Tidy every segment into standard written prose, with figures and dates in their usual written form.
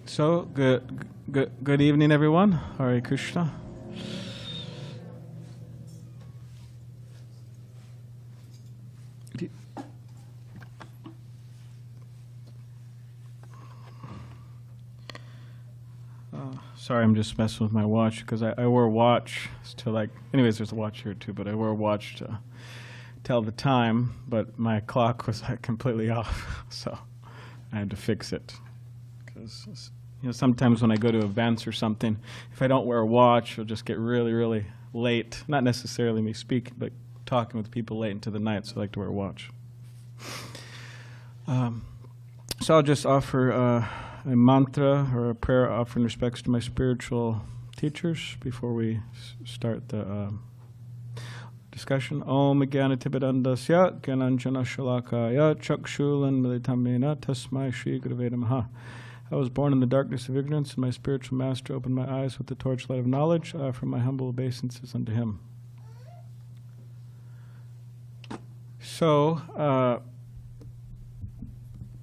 So, good evening, everyone. Hare Krishna. Sorry, I'm just messing with my watch because I wore a watch to anyways, there's a watch here too, but I wore a watch to tell the time, but my clock was completely off, so I had to fix it. Because sometimes when I go to events or something, if I don't wear a watch, it'll just get really, really late. Not necessarily me speaking, but talking with people late into the night, so I like to wear a watch. So I'll just offer a mantra or a prayer offering respects to my spiritual teachers before we start the discussion. Om Jnanatibidandasya Gyananjana Shalakaya Chakshulan Militamena Tasmai Shri Gurave Namaha. I was born in the darkness of ignorance, and my spiritual master opened my eyes with the torchlight of knowledge. I offer my humble obeisances unto him. So,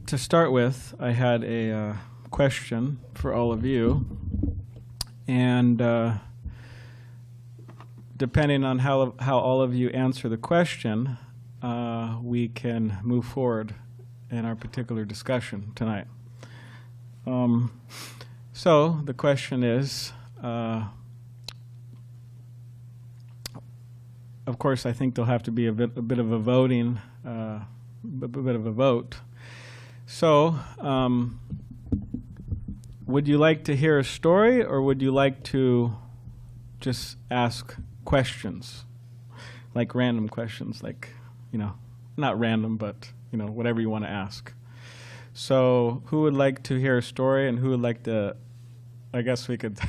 to start with, I had a question for all of you, and depending on how all of you answer the question, we can move forward in our particular discussion tonight. So the question is, of course, I think there'll have to be a bit of a voting, a bit of a vote. So, would you like to hear a story, or would you like to just ask questions, like random questions, not random, but whatever you want to ask? So, who would like to hear a story, and who would like to? I guess we could.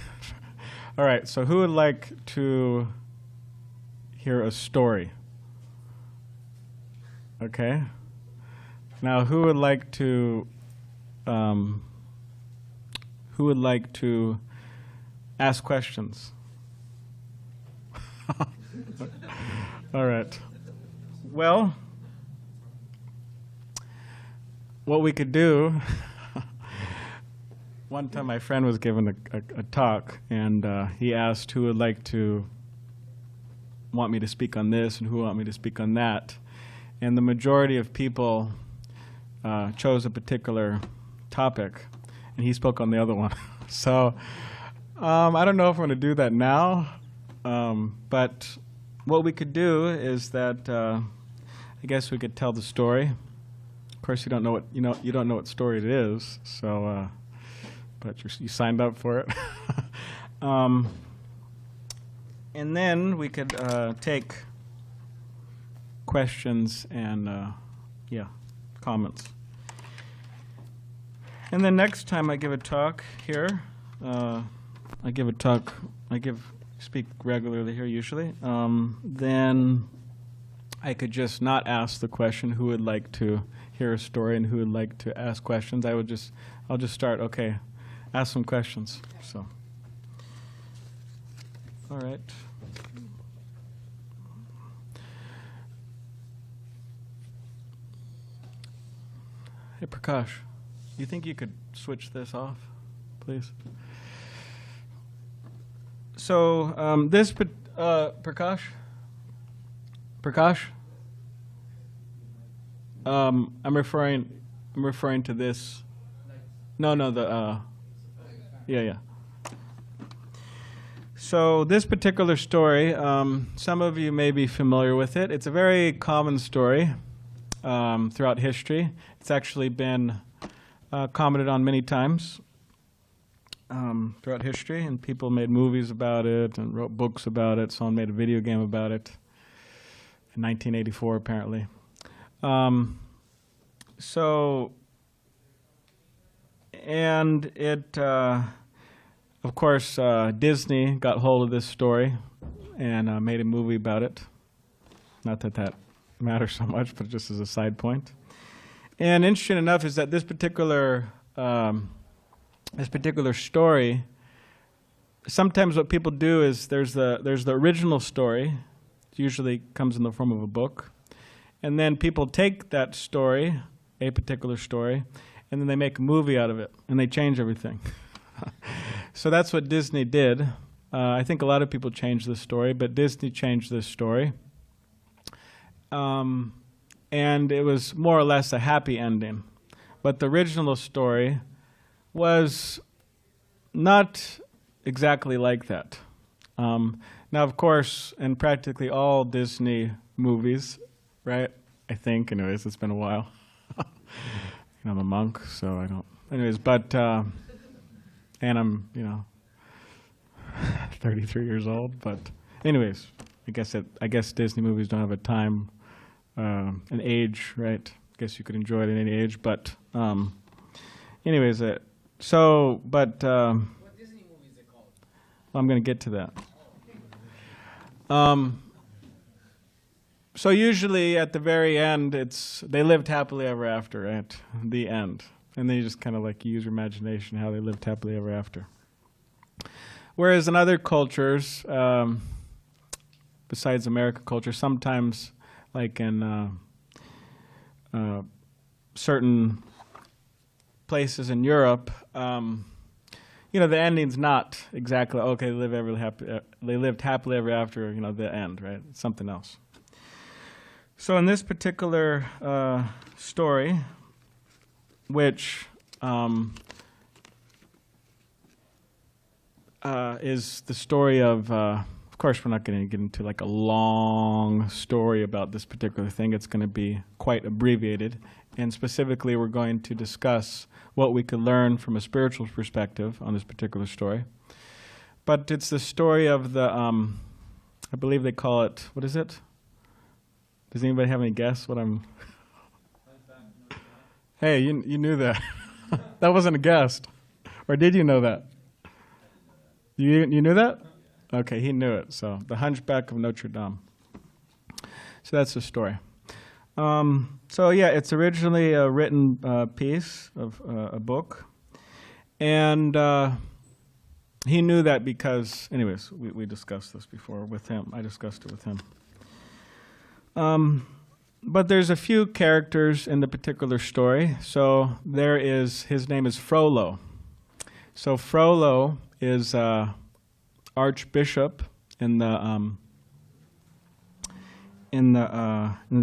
All right. So, who would like to hear a story? Okay. Now, who would like to ask questions? All right. Well, what we could do, one time my friend was given a talk, and he asked who would want me to speak on this and who would want me to speak on that. And the majority of people chose a particular topic, and he spoke on the other one. So I don't know if I'm going to do that now, but what we could do is that I guess we could tell the story. Of course, you don't know what story it is, so but you signed up for it. And then we could take questions and comments. And then next time I give a talk here, speak regularly here usually, then I could just not ask the question who would like to hear a story and who would like to ask questions. I'll just start, okay, ask some questions. So, all right. Hey, Prakash, you think you could switch this off, please? So, Prakash? I'm referring to this. No, yeah. So this particular story, some of you may be familiar with it. It's a very common story throughout history. It's actually been commented on many times throughout history, and people made movies about it and wrote books about it. Someone made a video game about it in 1984, apparently. And it, of course, Disney got hold of this story and made a movie about it. Not that matters so much, but just as a side point. And interesting enough is that this particular story, sometimes what people do is there's the original story. It usually comes in the form of a book. And then people take that story, a particular story, and then they make a movie out of it, and they change everything. So that's what Disney did. I think a lot of people changed this story, but Disney changed this story. And it was more or less a happy ending. But the original story was not exactly like that. Now, of course, in practically all Disney movies, right? I think, anyways, it's been a while. I'm a monk, so I don't. Anyways, but and I'm 33 years old. But anyways, I guess Disney movies don't have a time, an age, right? I guess you could enjoy it at any age. But anyways, What Disney movie is it called? Well, I'm going to get to that. So usually at the very end, they lived happily ever after, right? The end. And then you just kind of use your imagination how they lived happily ever after. Whereas in other cultures, besides American culture, sometimes like in certain places in Europe, the ending's not exactly, okay, they lived happily ever after, the end, right? It's something else. So in this particular story, which is the story of course, we're not going to get into a long story about this particular thing. It's going to be quite abbreviated. And specifically, we're going to discuss what we could learn from a spiritual perspective on this particular story. But it's the story of the, I believe they call it, what is it? Does anybody have any guess what I'm... Hey, you knew that. That wasn't a guess. Or did you know that? You knew that? Okay, he knew it. So, The Hunchback of Notre Dame. So that's the story. It's originally a written piece of a book. And he knew that because, anyways, we discussed this before with him. I discussed it with him. But there's a few characters in the particular story. So his name is Frollo. So Frollo is archbishop in the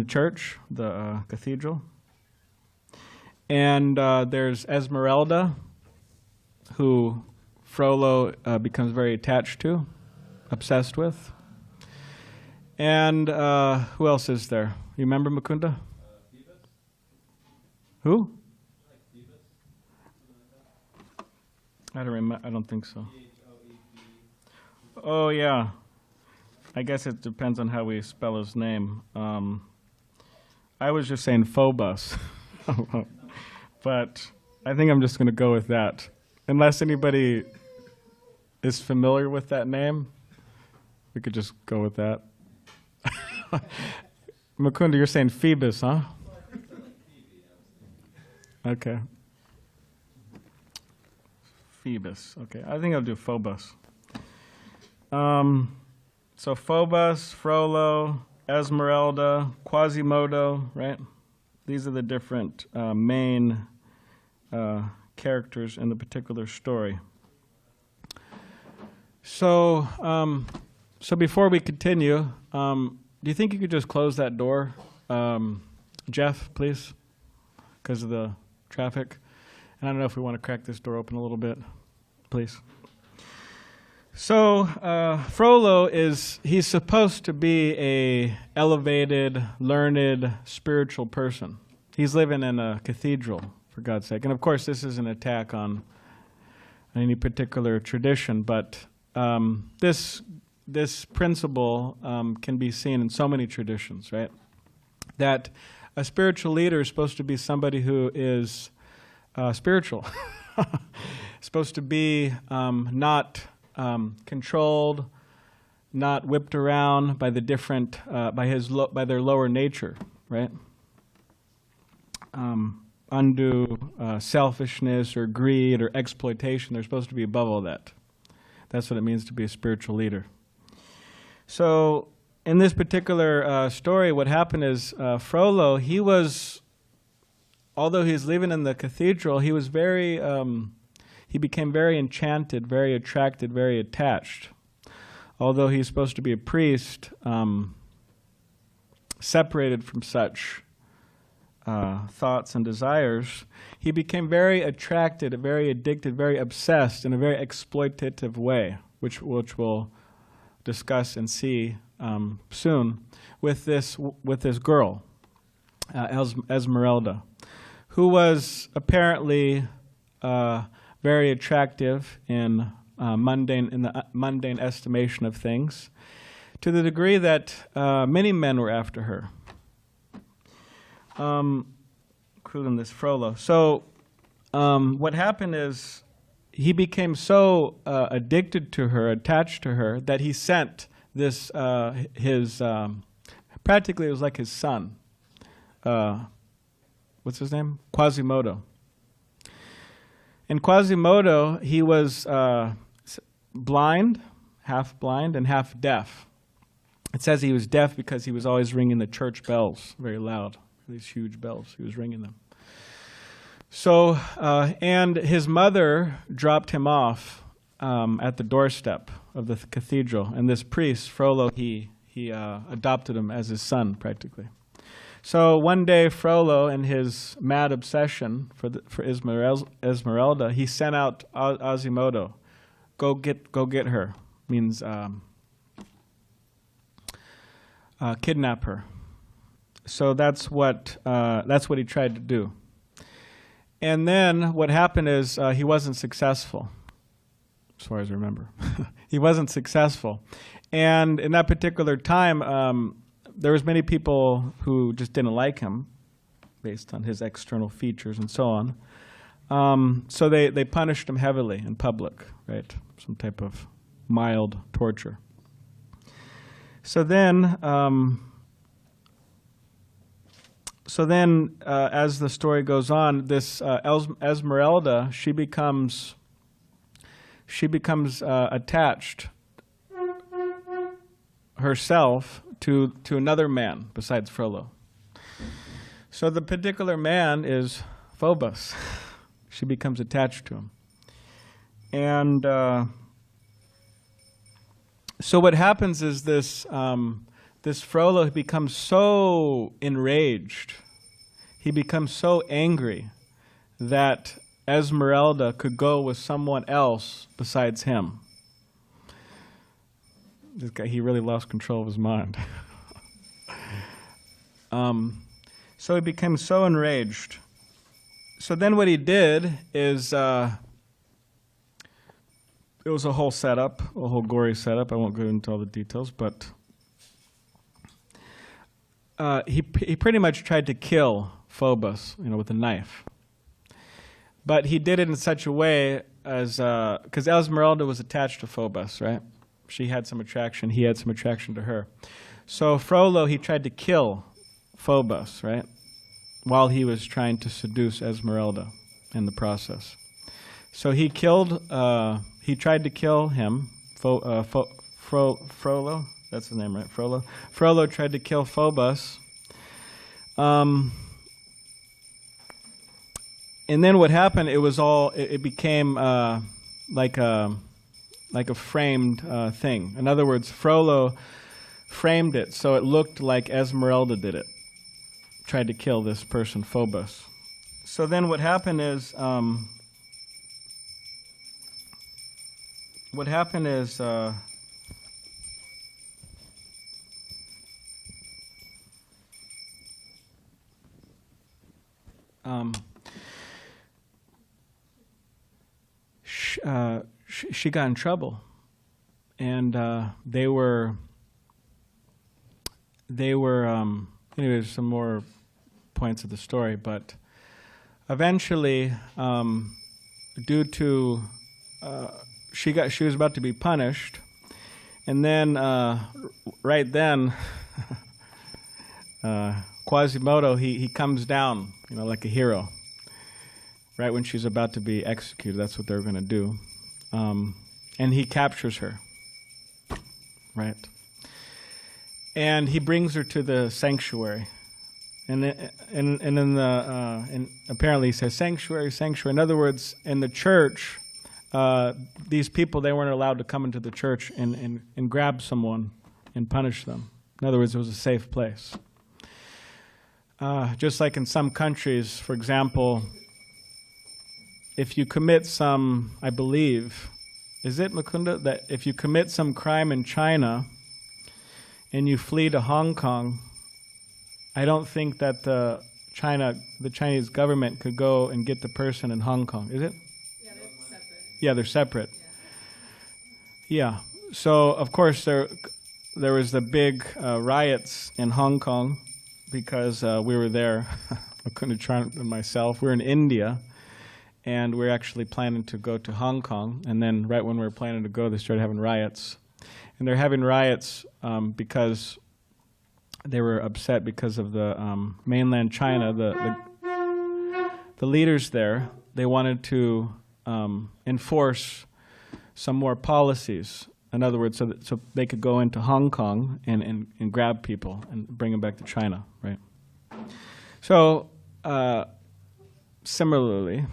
church, the cathedral. And there's Esmeralda, who Frollo becomes very attached to, obsessed with. And who else is there? You remember Mukunda? Who? I don't think so. Oh yeah. I guess it depends on how we spell his name. I was just saying Phobos, but I think I'm just going to go with that, unless anybody is familiar with that name. We could just go with that. Mukunda, you're saying Phoebus, huh? Okay. Phoebus. Okay, I think I'll do Phobos. So Phobos, Frollo, Esmeralda, Quasimodo, right? These are the different main characters in the particular story. So, before we continue, do you think you could just close that door, Jeff, please, because of the traffic? And I don't know if we want to crack this door open a little bit, please. So Frollo he's supposed to be a elevated, learned, spiritual person. He's living in a cathedral, for God's sake. And of course, this is an attack on any particular tradition, but this principle can be seen in so many traditions, right? That a spiritual leader is supposed to be somebody who is spiritual. Supposed to be not controlled, not whipped around by the different, by their lower nature, right? Undue selfishness or greed or exploitation. They're supposed to be above all that. That's what it means to be a spiritual leader. So in this particular story, what happened is Frollo, although he's living in the cathedral, he he became very enchanted, very attracted, very attached. Although he's supposed to be a priest, separated from such thoughts and desires, he became very attracted, very addicted, very obsessed in a very exploitative way, which we'll discuss and see soon, with this girl, Esmeralda, who was apparently very attractive in the mundane estimation of things, to the degree that many men were after her, including this Frollo. So what happened is he became so addicted to her, attached to her, that he sent this, practically it was like his son. What's his name? Quasimodo. And Quasimodo, he was blind, half blind, and half deaf. It says he was deaf because he was always ringing the church bells very loud, these huge bells. He was ringing them. So, and his mother dropped him off at the doorstep of the cathedral, and this priest, Frollo, he adopted him as his son, practically. So one day, Frollo, in his mad obsession for Esmeralda, he sent out Quasimodo, go get her. Means kidnap her. So that's what he tried to do. And then what happened is he wasn't successful, as far as I remember. He wasn't successful, and in that particular time, there was many people who just didn't like him based on his external features and so on. So they punished him heavily in public, right? Some type of mild torture. So then, as the story goes on, this Esmeralda, she becomes attached herself to another man besides Frollo. So the particular man is Phobos. She becomes attached to him. And so what happens is this Frollo becomes so enraged, he becomes so angry that Esmeralda could go with someone else besides him. This guy, he really lost control of his mind. So he became so enraged. So then what he did is, it was a whole setup, a whole gory setup. I won't go into all the details, but he pretty much tried to kill Phobos, with a knife. But he did it in such a way as, because Esmeralda was attached to Phobos, right? She had some attraction, he had some attraction to her. So Frollo, he tried to kill Phobos, right? While he was trying to seduce Esmeralda in the process. So he tried to kill him, Frollo, that's his name, right? Frollo. Frollo tried to kill Phobos. And then what happened, it became like a framed thing. In other words, Frollo framed it so it looked like Esmeralda did it. Tried to kill this person, Phobos. So then what happened is, she got in trouble, and they were anyways, some more points of the story, but eventually, due to she was about to be punished, and then right then Quasimodo he comes down, like a hero. Right when she's about to be executed, that's what they're going to do, and he captures her. Right, and he brings her to the sanctuary, and apparently he says sanctuary, sanctuary. In other words, in the church, these people, they weren't allowed to come into the church and grab someone and punish them. In other words, it was a safe place. Just like in some countries, for example, if you commit some, I believe, is it, Mukunda, that if you commit some crime in China and you flee to Hong Kong, I don't think that the Chinese government could go and get the person in Hong Kong, is it? Yeah, they're separate. Yeah, they're separate. Yeah. So, of course, there was the big riots in Hong Kong because we were there. I couldn't try it myself. We're in India, and we're actually planning to go to Hong Kong. And then right when we were planning to go, they started having riots. And they're having riots because they were upset because of the mainland China, the leaders there. They wanted to enforce some more policies. In other words, so they could go into Hong Kong and grab people and bring them back to China, right? So similarly,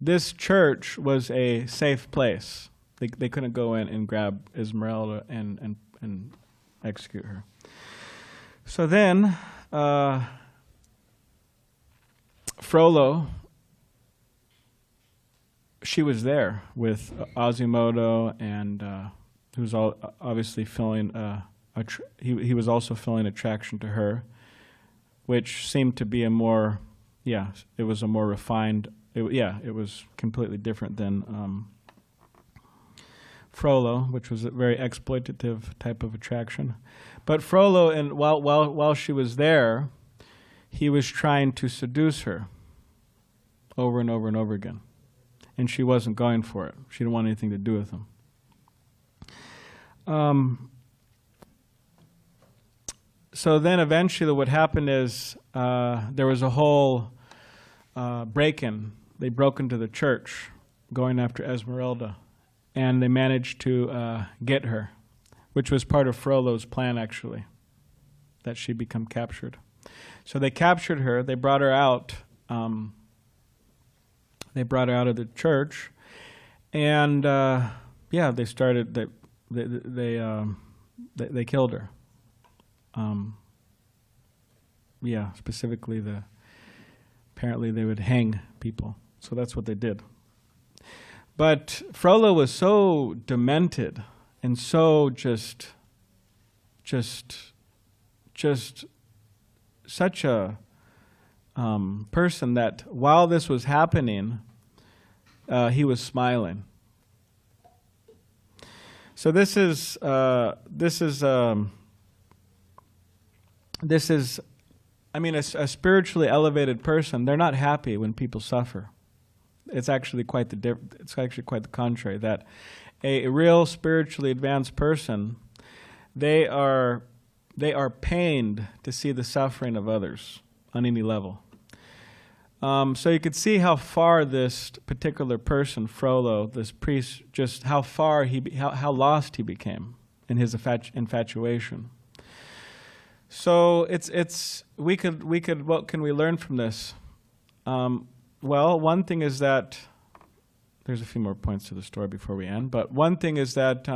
this church was a safe place. They couldn't go in and grab Esmeralda and execute her. So then, Frollo, she was there with Quasimodo, and who was obviously feeling he was also feeling attraction to her, which seemed to be a more, it was a more refined. It was completely different than Frollo, which was a very exploitative type of attraction. But Frollo, and while she was there, he was trying to seduce her over and over and over again. And she wasn't going for it. She didn't want anything to do with him. So then eventually what happened is there was a whole break-in. They broke into the church going after Esmeralda. And they managed to get her, which was part of Frollo's plan, actually, that she become captured. So they captured her. They brought her out. They brought her out of the church, and they started. They killed her. Specifically apparently they would hang people. So that's what they did. But Frollo was so demented and so just such a person that while this was happening, he was smiling. So this is a spiritually elevated person. They're not happy when people suffer. It's actually quite the contrary. That a real spiritually advanced person, they are pained to see the suffering of others on any level. So you could see how far this particular person, Frollo, this priest, just how lost he became in his infatuation. So we could what can we learn from this? Well, one thing is that there's a few more points to the story before we end, but one thing is that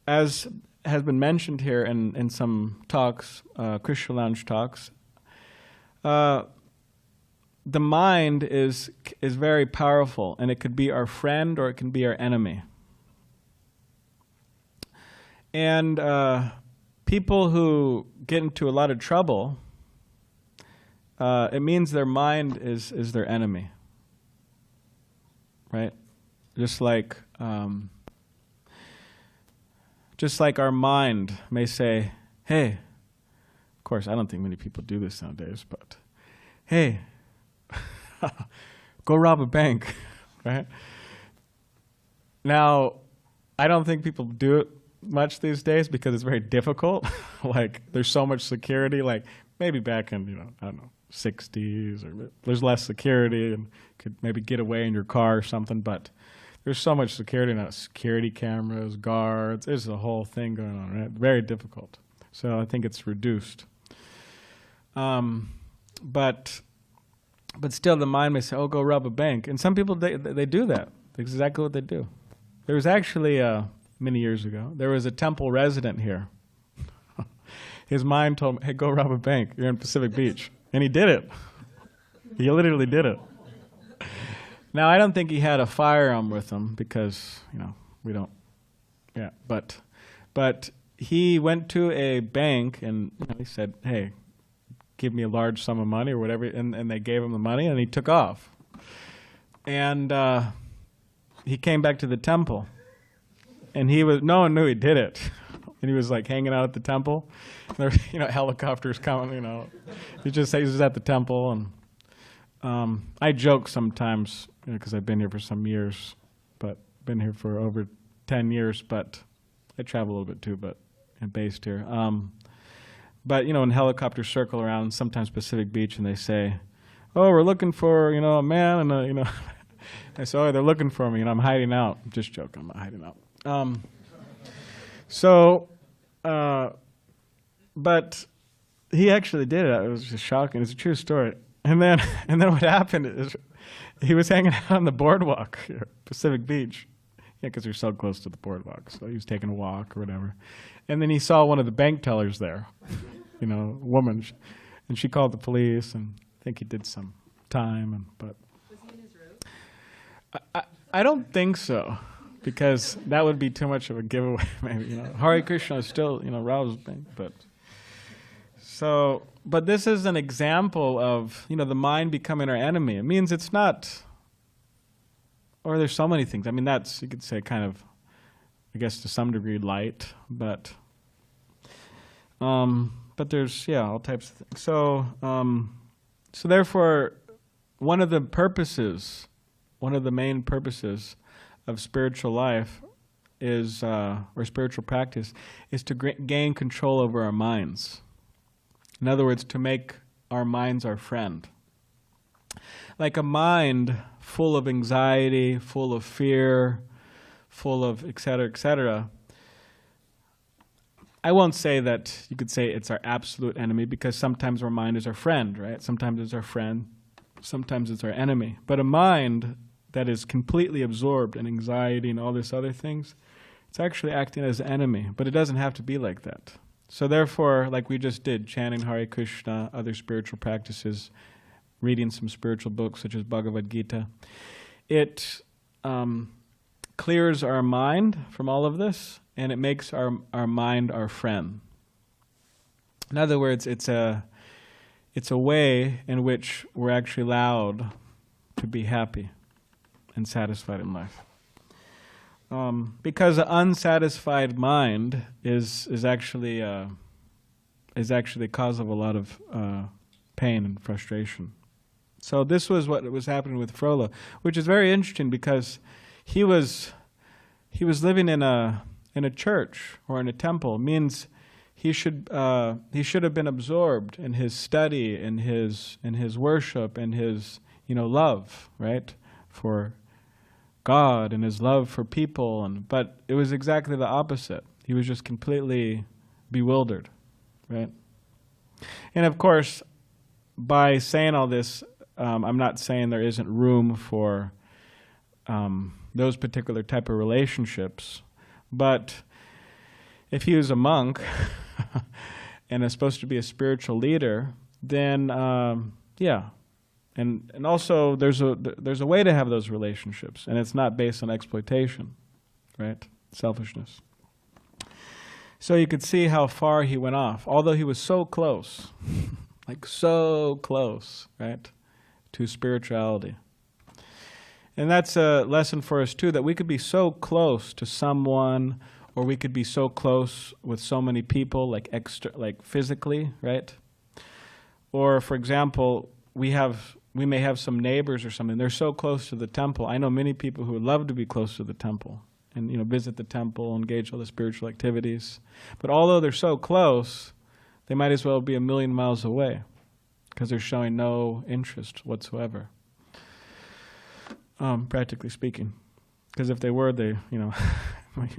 as has been mentioned here in some talks, Krishna Lounge talks, the mind is very powerful, and it could be our friend or it can be our enemy. And people who get into a lot of trouble, it means their mind is their enemy, right? Just like our mind may say, hey, of course, I don't think many people do this nowadays, but hey, go rob a bank, right? Now, I don't think people do it much these days because it's very difficult. Like, there's so much security, like maybe back in, I don't know, 60s, or there's less security and could maybe get away in your car or something, but there's so much security now, security cameras, guards, there's a whole thing going on, right? Very difficult. So I think it's reduced. But But still, the mind may say, "Oh, go rob a bank," and some people they do that. That's exactly what they do. There was actually many years ago, there was a temple resident here. His mind told him, "Hey, go rob a bank. You're in Pacific Beach," and he did it. He literally did it. Now, I don't think he had a firearm with him because we don't. Yeah, but he went to a bank and he said, "Hey, give me a large sum of money," or whatever, and they gave him the money, and he took off. And he came back to the temple, and no one knew he did it. And he was like hanging out at the temple. There were, helicopters coming. He was at the temple, and I joke sometimes because I've been here for some years, but been here for over 10 years. But I travel a little bit too, but I'm based here. But when helicopters circle around, sometimes Pacific Beach, and they say, "Oh, we're looking for a man," and I say, "Oh, they're looking for me, and I'm hiding out." I'm just joking, I'm not hiding out. But he actually did it. It was just shocking. It's a true story. And then what happened is he was hanging out on the boardwalk here, Pacific Beach. Yeah, because we're so close to the boardwalk. So he was taking a walk or whatever. And then he saw one of the bank tellers there, a woman. And she called the police, and I think he did some time. But was he in his robe? I don't think so, because that would be too much of a giveaway. Maybe Hare Krishna is still roused, but this is an example of the mind becoming our enemy. It means it's not. Or there's so many things. I mean, that's, you could say, kind of, I guess to some degree, light, but there's all types of things. So therefore, one of the main purposes of spiritual life is, or spiritual practice, is to gain control over our minds. In other words, to make our minds our friend. Like a mind full of anxiety, full of fear, full of et cetera, I won't say that you could say it's our absolute enemy, because sometimes our mind is our friend, right? Sometimes it's our friend, sometimes it's our enemy. But a mind that is completely absorbed in anxiety and all these other things, it's actually acting as an enemy. But it doesn't have to be like that. So therefore, like we just did, chanting Hare Krishna, other spiritual practices, reading some spiritual books such as Bhagavad Gita, it clears our mind from all of this, and it makes our mind our friend. In other words, it's a way in which we're actually allowed to be happy and satisfied in life. Because an unsatisfied mind is actually the cause of a lot of pain and frustration. So this was what was happening with Frollo, which is very interesting, because he was living in a church or in a temple. It means he should have been absorbed in his study, in his worship, and his love, right, for God and his love for people. But it was exactly the opposite. He was just completely bewildered, right? And of course, by saying all this, I'm not saying there isn't room for those particular type of relationships, but if he was a monk and is supposed to be a spiritual leader, then and also there's a way to have those relationships, and it's not based on exploitation, right? Selfishness. So you could see how far he went off, although he was so close, like so close, right, to spirituality. And that's a lesson for us too, that we could be so close to someone, or we could be so close with so many people, like physically, right? Or for example, we may have some neighbors or something. They're so close to the temple. I know many people who would love to be close to the temple and visit the temple, engage all the spiritual activities. But although they're so close, they might as well be a million miles away, because they're showing no interest whatsoever, practically speaking. Because if they were, they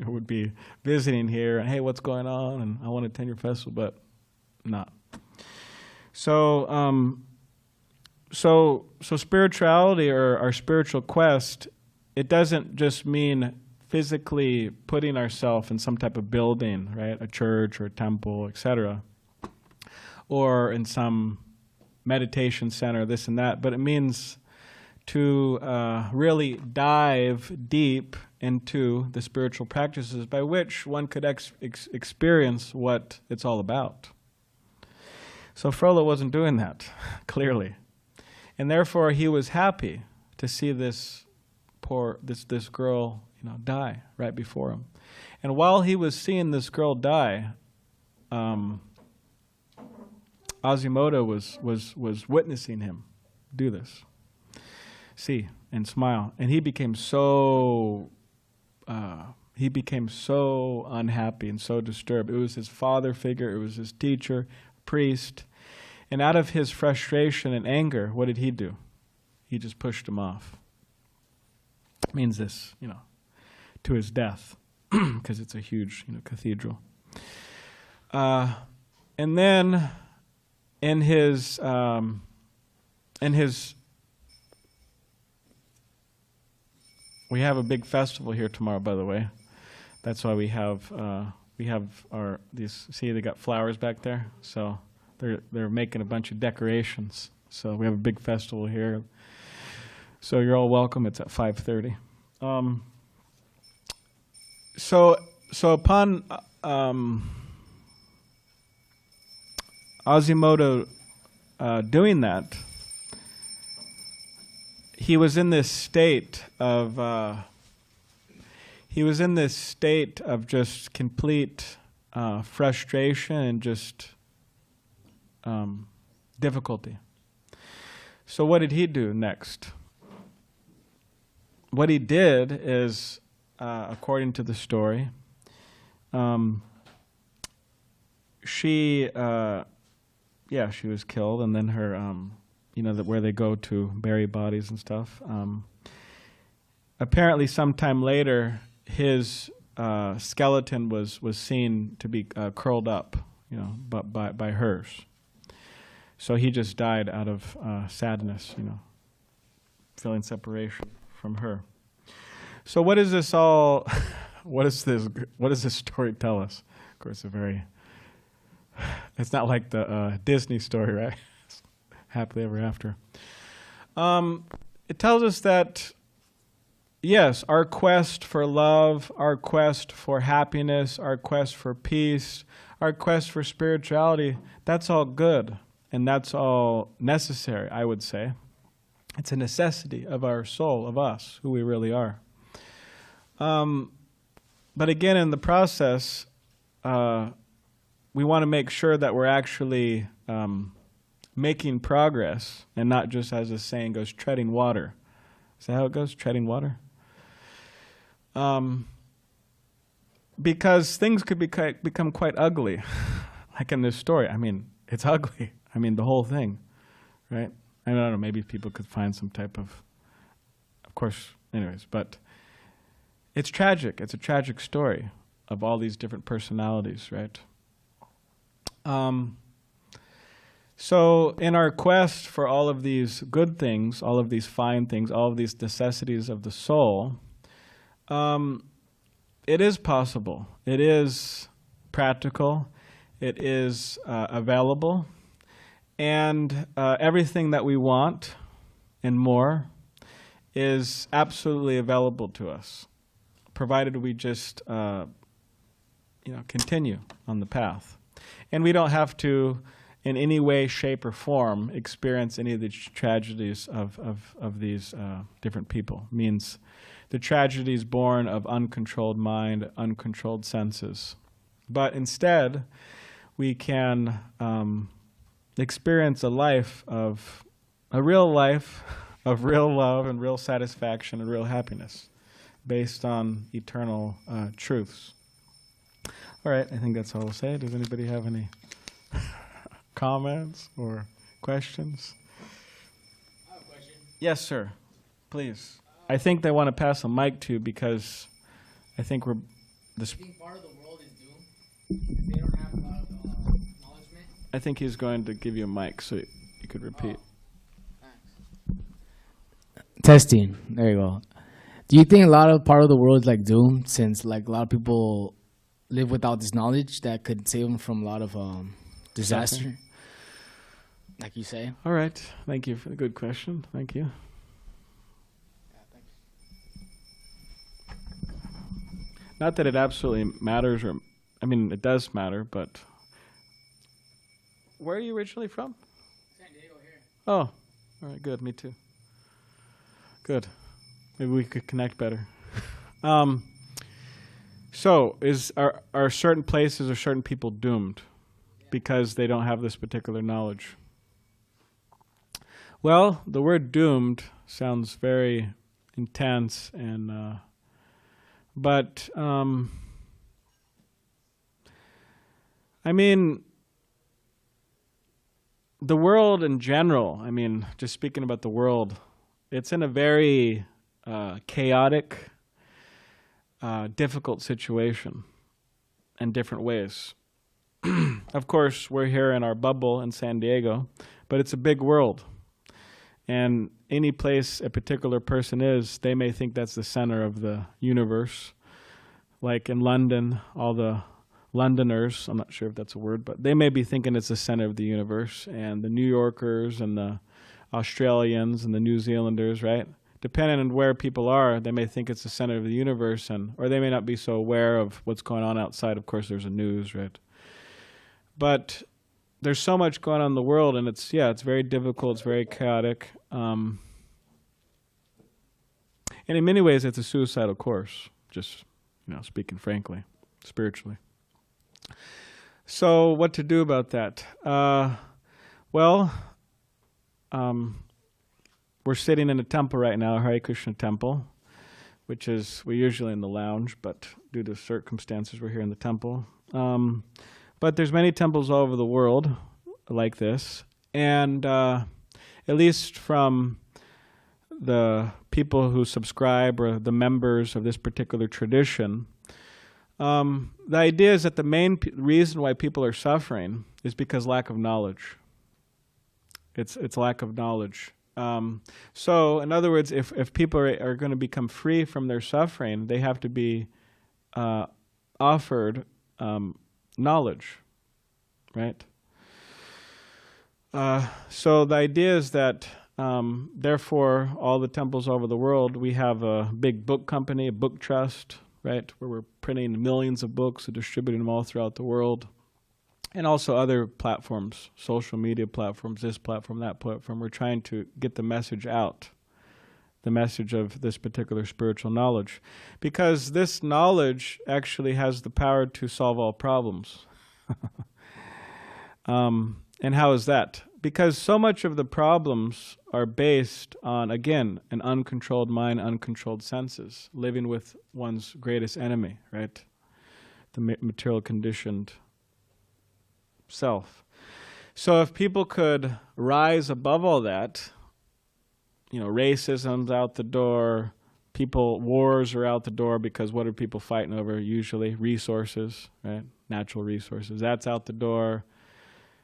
would be visiting here and, hey, what's going on? And I want to attend your festival, but not. So so spirituality or our spiritual quest, it doesn't just mean physically putting ourselves in some type of building, right? A church or a temple, etc., or in some meditation center, this and that. But it means to really dive deep into the spiritual practices by which one could experience what it's all about. So Frollo wasn't doing that, clearly. And therefore he was happy to see this girl, die right before him. And while he was seeing this girl die, Quasimodo was witnessing him do this. See and smile. And he became so unhappy and so disturbed. It was his father figure, it was his teacher, priest. And out of his frustration and anger, what did he do? He just pushed him off. It means this, to his death, because it's a huge, cathedral. And then in his we have a big festival here tomorrow, by the way. That's why we have these. See, they got flowers back there, so they're making a bunch of decorations. So we have a big festival here. So you're all welcome. It's at 5:30. So upon Quasimodo doing that, he was in this state of just complete frustration and just difficulty. So what did he do next? What he did is, according to the story, she was killed, and then her, where they go to bury bodies and stuff. Apparently, sometime later, his skeleton was seen to be curled up, but by hers. So he just died out of sadness, feeling separation from her. So what is this all? What does this story tell us? Of course, it's not like the Disney story, right? Happily ever after. It tells us that, yes, our quest for love, our quest for happiness, our quest for peace, our quest for spirituality, that's all good, and that's all necessary, I would say. It's a necessity of our soul, of us, who we really are. But again, in the process, we want to make sure that we're actually making progress and not just, as the saying goes, treading water. Is that how it goes? Treading water? Because things could become quite ugly, like in this story. I mean, it's ugly. I mean, the whole thing, right? I don't know, maybe people could find some type of course, anyways, but it's tragic. It's a tragic story of all these different personalities, right? So in our quest for all of these good things, all of these fine things, all of these necessities of the soul, it is possible. It is practical. It is available. And everything that we want and more is absolutely available to us, provided we just continue on the path. And we don't have to, in any way, shape, or form, experience any of the tragedies of these different people. It means the tragedies born of uncontrolled mind, uncontrolled senses. But instead, we can experience a real life of real love and real satisfaction and real happiness based on eternal truths. All right, I think that's all I'll say. Does anybody have any comments or questions? I have a question. Yes, sir. Please. I think they want to pass a mic to you because I think we're... Do you think part of the world is doomed if they don't have a lot of acknowledgement? I think he's going to give you a mic so you could repeat. Oh, thanks. Testing. There you go. Do you think a lot of part of the world is like doomed, since like a lot of people live without this knowledge that could save them from a lot of disaster, like you say? All right. Thank you for the good question. Thank you. Not that it absolutely matters, or I mean, it does matter, but where are you originally from? San Diego here. Oh, all right, good. Me too. Good. Maybe we could connect better. So, are certain places or certain people doomed because they don't have this particular knowledge? Well, the word doomed sounds very intense, and but I mean, the world in general, I mean, just speaking about the world, it's in a very chaotic, difficult situation in different ways. Of course, we're here in our bubble in San Diego, but it's a big world. And any place a particular person is, they may think that's the center of the universe. Like in London, all the Londoners, I'm not sure if that's a word, but they may be thinking it's the center of the universe. And the New Yorkers and the Australians and the New Zealanders, right? Depending on where people are, they may think it's the center of the universe, or they may not be so aware of what's going on outside. Of course, there's a news, right? But there's so much going on in the world, and it's very difficult, it's very chaotic. And in many ways, it's a suicidal course, just speaking frankly, spiritually. So what to do about that? We're sitting in a temple right now, a Hare Krishna temple, which is, we're usually in the lounge, but due to circumstances, we're here in the temple. But there's many temples all over the world like this. And at least from the people who subscribe or the members of this particular tradition, the idea is that the main reason why people are suffering is because lack of knowledge. It's lack of knowledge. So, in other words, if people are going to become free from their suffering, they have to be offered knowledge, right? So the idea is that, therefore, all the temples over the world, we have a big book company, a book trust, right, where we're printing millions of books and distributing them all throughout the world. And also other platforms, social media platforms, this platform, that platform. We're trying to get the message out, the message of this particular spiritual knowledge. Because this knowledge actually has the power to solve all problems. And how is that? Because so much of the problems are based on, again, an uncontrolled mind, uncontrolled senses, living with one's greatest enemy, right? The material conditioned self. So if people could rise above all that, racism's out the door, wars are out the door, because what are people fighting over usually? Resources, right? Natural resources. That's out the door.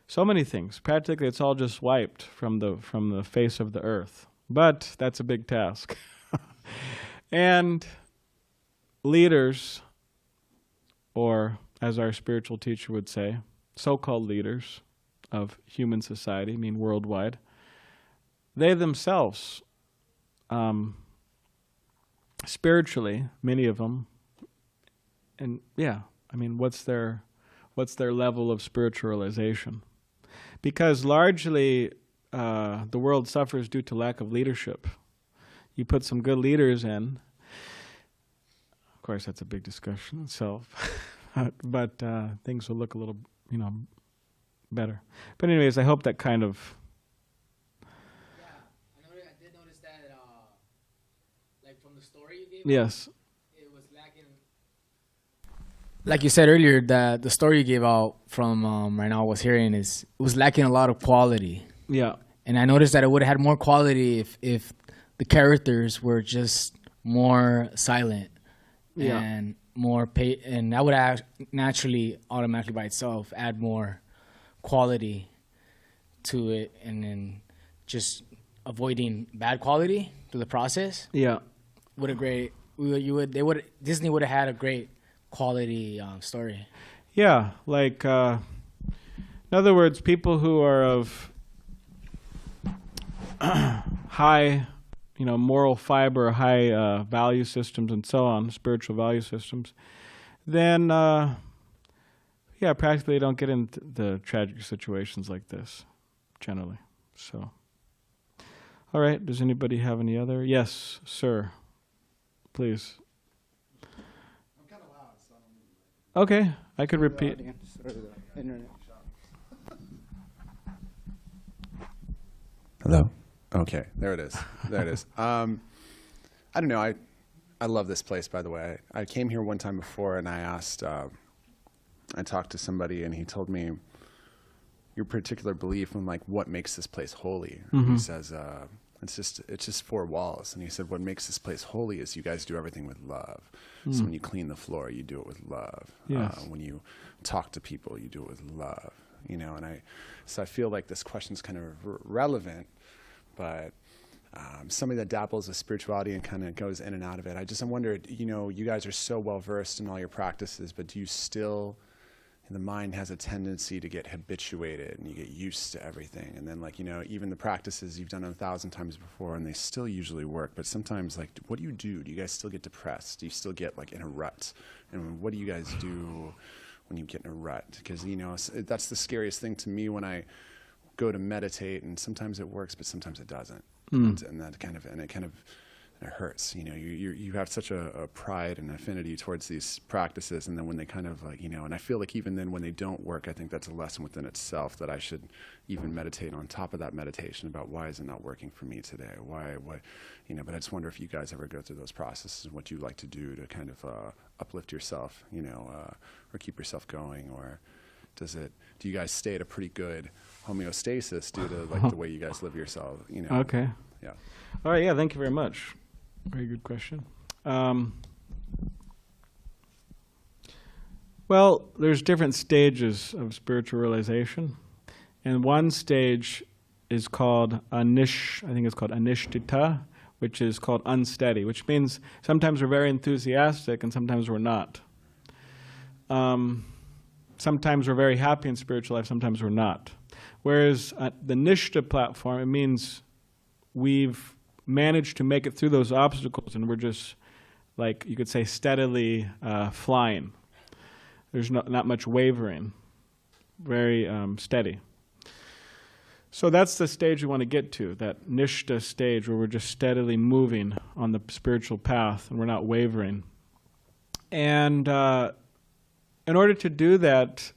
So many things. Practically it's all just wiped from the face of the earth. But that's a big task. And leaders, or as our spiritual teacher would say, so-called leaders of human society, I mean worldwide, they themselves, spiritually, many of them, and what's their level of spiritualization? Because largely the world suffers due to lack of leadership. You put some good leaders in, of course that's a big discussion itself, but things will look a little better. But anyways, I hope that kind of... Yeah, I did notice that, like from the story you gave Yes. it was lacking. Like you said earlier, that the story you gave out from right now I was hearing it was lacking a lot of quality. Yeah. And I noticed that it would have had more quality if the characters were just more silent. Yeah. And more and that would naturally, automatically by itself, add more quality to it, and then just avoiding bad quality. through the process, Yeah. Disney would have had a great quality story. Yeah, like, in other words, people who are of high, moral fiber, high value systems and so on, spiritual value systems, then, practically don't get into the tragic situations like this, generally. So, all right, does anybody have any other? Yes, sir. Please. I'm kind of loud, so I don't need Okay, I could repeat. Hello. Okay, there it is. There it is. I don't know. I love this place, by the way. I came here one time before, and I asked. I talked to somebody, and he told me your particular belief on like what makes this place holy. He says it's just four walls, and he said what makes this place holy is you guys do everything with love. So when you clean the floor, you do it with love. Yes. When you talk to people, you do it with love. And so I feel like this question's kind of relevant, but somebody that dabbles with spirituality and kind of goes in and out of it, I wondered, you guys are so well versed in all your practices, but do you still, the mind has a tendency to get habituated and you get used to everything, and then even the practices you've done 1,000 times before and they still usually work, but sometimes what do you do? Do you guys still get depressed? Do you still get in a rut? And what do you guys do when you get in a rut? Because that's the scariest thing to me when I go to meditate, and sometimes it works, but sometimes it doesn't. And it hurts. You have such a pride and affinity towards these practices, and then when they kind of and I feel like even then when they don't work, I think that's a lesson within itself that I should even meditate on top of that meditation about why is it not working for me today? Why, but I just wonder if you guys ever go through those processes and what you like to do to kind of uplift yourself, or keep yourself going, or do you guys stay at a pretty good homeostasis due to the way you guys live yourself? Okay. Yeah. All right, yeah, thank you very much. Very good question. Well, there's different stages of spiritual realization. And one stage is called I think it's called anishtita, which is called unsteady, which means sometimes we're very enthusiastic and sometimes we're not. Sometimes we're very happy in spiritual life, sometimes we're not. Whereas the Nishta platform, it means we've managed to make it through those obstacles and we're just, you could say, steadily flying. There's not much wavering, very steady. So that's the stage we want to get to, that Nishta stage where we're just steadily moving on the spiritual path and we're not wavering. And in order to do that,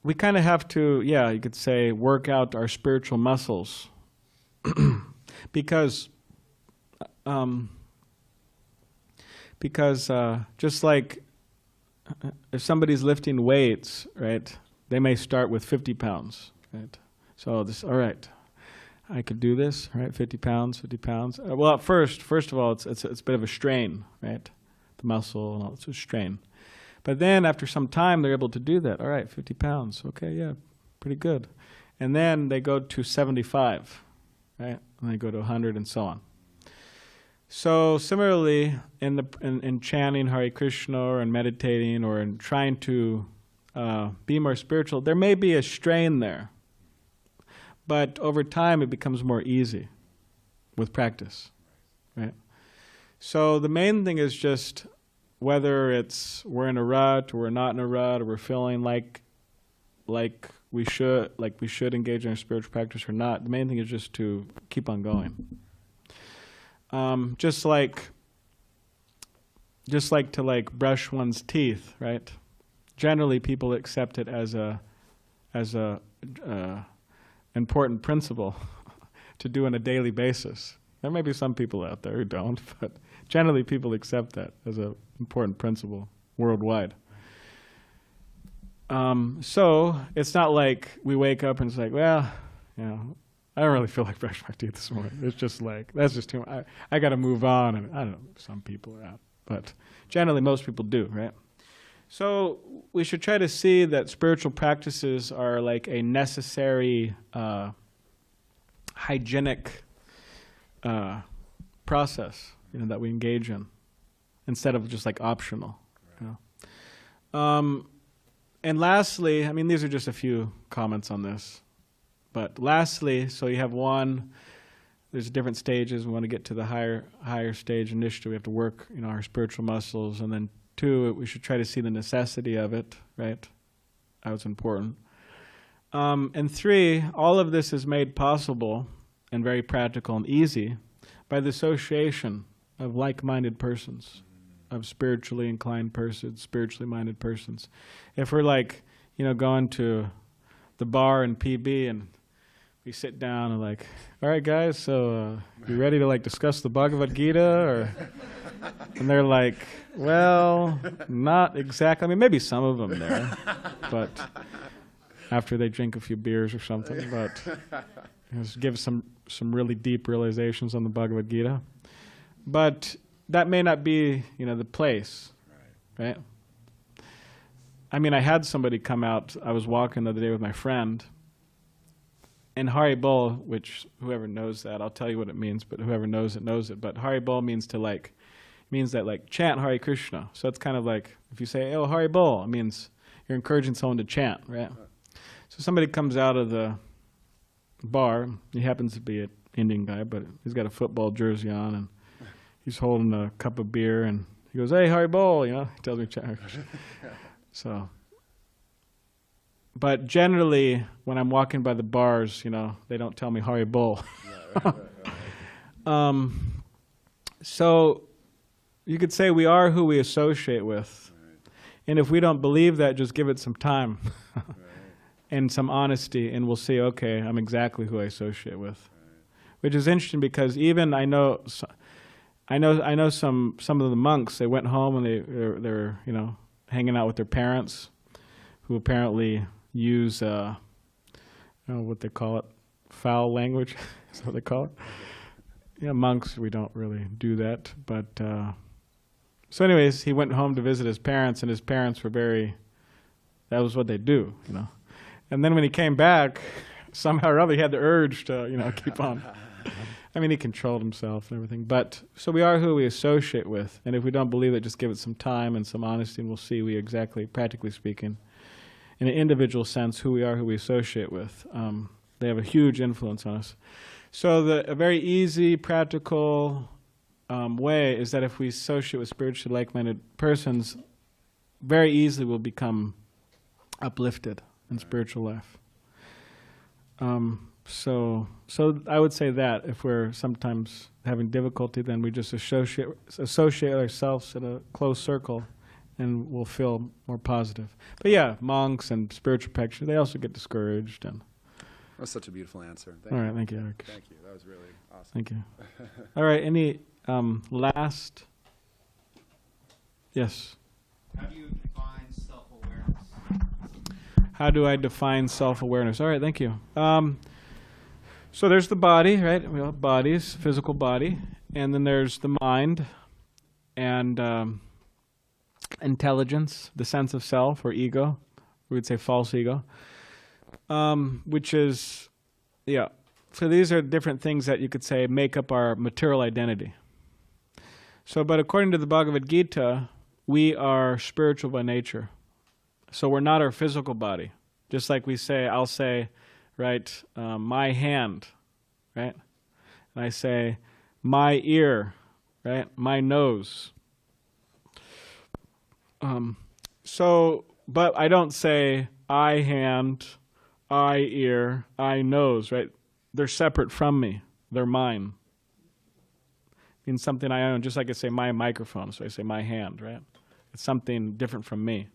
we kind of have to, you could say, work out our spiritual muscles. because just like if somebody's lifting weights, right, they may start with 50 pounds, right? So all right, I could do this, right? 50 pounds. Well, at first of all, it's a bit of a strain, right? The muscle and all, it's a strain. But then after some time, they're able to do that. All right, 50 pounds. Okay, yeah, pretty good. And then they go to 75, right? And they go to 100 and so on. So similarly, in chanting Hare Krishna or in meditating or in trying to be more spiritual, there may be a strain there. But over time, it becomes more easy with practice, right? So the main thing is just whether it's we're in a rut or we're not in a rut or we're feeling like we should engage in our spiritual practice or not. The main thing is just to keep on going. Just like to brush one's teeth, right? Generally, people accept it as a important principle to do on a daily basis. There may be some people out there who don't, but generally people accept that as an important principle worldwide. So it's not like we wake up and it's like, well, I don't really feel like brushing my teeth this morning. It's just that's just too much. I got to move on. And I don't know, some people are out. But generally most people do, right? So we should try to see that spiritual practices are like a necessary hygienic process, that we engage in, instead of just like optional. And lastly, I mean, these are just a few comments on this, but lastly, so you have one. There's different stages. We want to get to the higher stage initially. We have to work, our spiritual muscles, and then two, we should try to see the necessity of it, right? How it's important. And three, all of this is made possible and very practical and easy by the association of like-minded persons, of spiritually inclined persons, spiritually minded persons. If we're like, going to the bar in PB and we sit down and like, all right, guys, so you ready to like discuss the Bhagavad Gita? And they're like, well, not exactly. I mean, maybe some of them there, but after they drink a few beers or something, but just give some really deep realizations on the Bhagavad Gita. But that may not be, the place, right? I mean, I had somebody come out. I was walking the other day with my friend, and Haribol, which whoever knows that, I'll tell you what it means, but whoever knows it. But Haribol means that chant Hare Krishna. So it's kind of like, if you say, oh, Haribol, it means you're encouraging someone to chant, right? So somebody comes out of the bar. He happens to be an Indian guy, but he's got a football jersey on, and he's holding a cup of beer, and he goes, hey, Haribol, he tells me to chant Hare Krishna. So, but generally, when I'm walking by the bars, they don't tell me Haribol. So you could say we are who we associate with. And if we don't believe that, just give it some time and some honesty, and we'll see, okay, I'm exactly who I associate with. Which is interesting because even I know some of the monks, they went home and they're hanging out with their parents, who apparently use I don't know what they call it, foul language. Is what they call it. Monks, we don't really do that. But so anyways, he went home to visit his parents, and his parents were that was what they do, And then when he came back, somehow or other he had the urge to, keep on. I mean, he controlled himself and everything. But so we are who we associate with. And if we don't believe it, just give it some time and some honesty, and we'll see we exactly, practically speaking, in an individual sense, who we are, who we associate with. They have a huge influence on us. So a very easy, practical way is that if we associate with spiritually like-minded persons, very easily we'll become uplifted in spiritual life. So I would say that if we're sometimes having difficulty, then we just associate ourselves in a close circle, and we'll feel more positive. But yeah, monks and spiritual practitioners, they also get discouraged. And That was such a beautiful answer. all right, thank you, Eric. Thank you. That was really awesome. Thank you. All right, any last? Yes. How do you define self-awareness? How do I define self-awareness? All right, thank you. So there's the body, right? We have bodies, physical body, and then there's the mind and intelligence, the sense of self or ego. We would say false ego, which is, yeah. So these are different things that you could say make up our material identity. So, but according to the Bhagavad Gita, we are spiritual by nature. So we're not our physical body. Just like we say, I'll say, right, my hand, right? And I say, my ear, right? My nose. But I don't say, I hand, I ear, I nose, right? They're separate from me. They're mine. Means something I own, just like I say my microphone, so I say my hand, right? It's something different from me.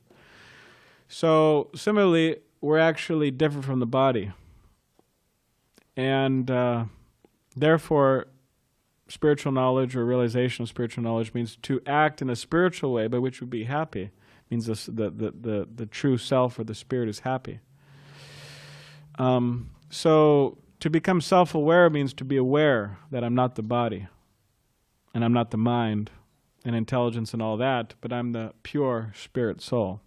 So similarly, we're actually different from the body. And therefore, spiritual knowledge or realization of spiritual knowledge means to act in a spiritual way by which we'd be happy. It means the true self or the spirit is happy. So to become self-aware means to be aware that I'm not the body and I'm not the mind and intelligence and all that, but I'm the pure spirit soul.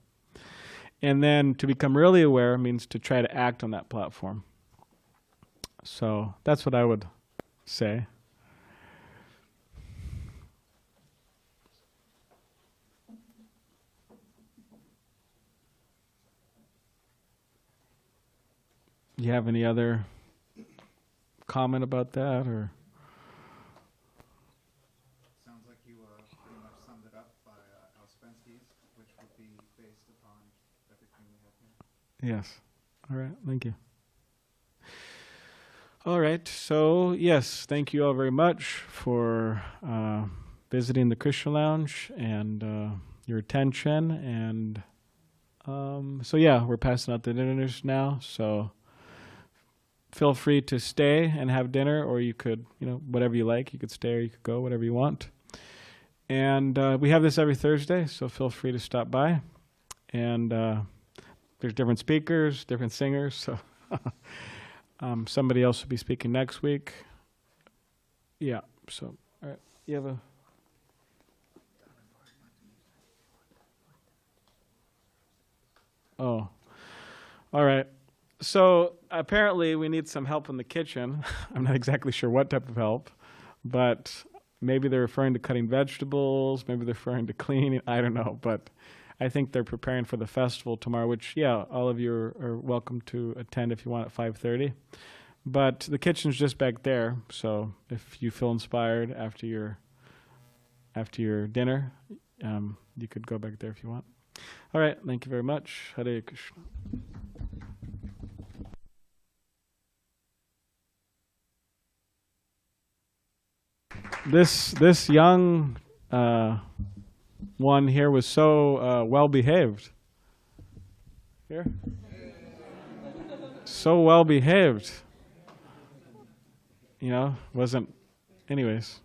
And then to become really aware means to try to act on that platform. So that's what I would say. Do you have any other comment about that, or? Sounds like you pretty much summed it up by Ouspensky's, which would be based upon everything we have here. Yes. All right. Thank you. All right. So, yes, thank you all very much for visiting the Krishna Lounge and your attention. And so, yeah, we're passing out the dinners now. So feel free to stay and have dinner, or you could, whatever you like. You could stay or you could go, whatever you want. And we have this every Thursday, so feel free to stop by. And there's different speakers, different singers. So somebody else will be speaking next week. Yeah. So, all right. You have a. Oh. All right. So apparently we need some help in the kitchen. I'm not exactly sure what type of help, but maybe they're referring to cutting vegetables. Maybe they're referring to cleaning. I don't know, but I think they're preparing for the festival tomorrow, which, yeah, all of you are welcome to attend if you want at 5:30. But the kitchen's just back there, so if you feel inspired after your dinner, you could go back there if you want. All right, thank you very much. Hare Krishna. This young one here was so well behaved. Here, so well behaved. Wasn't, anyways,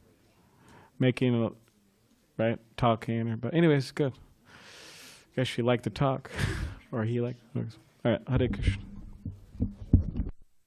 making, right, talking, but anyways, good. Guess she liked to talk, or he liked. All right, Hare Krishna.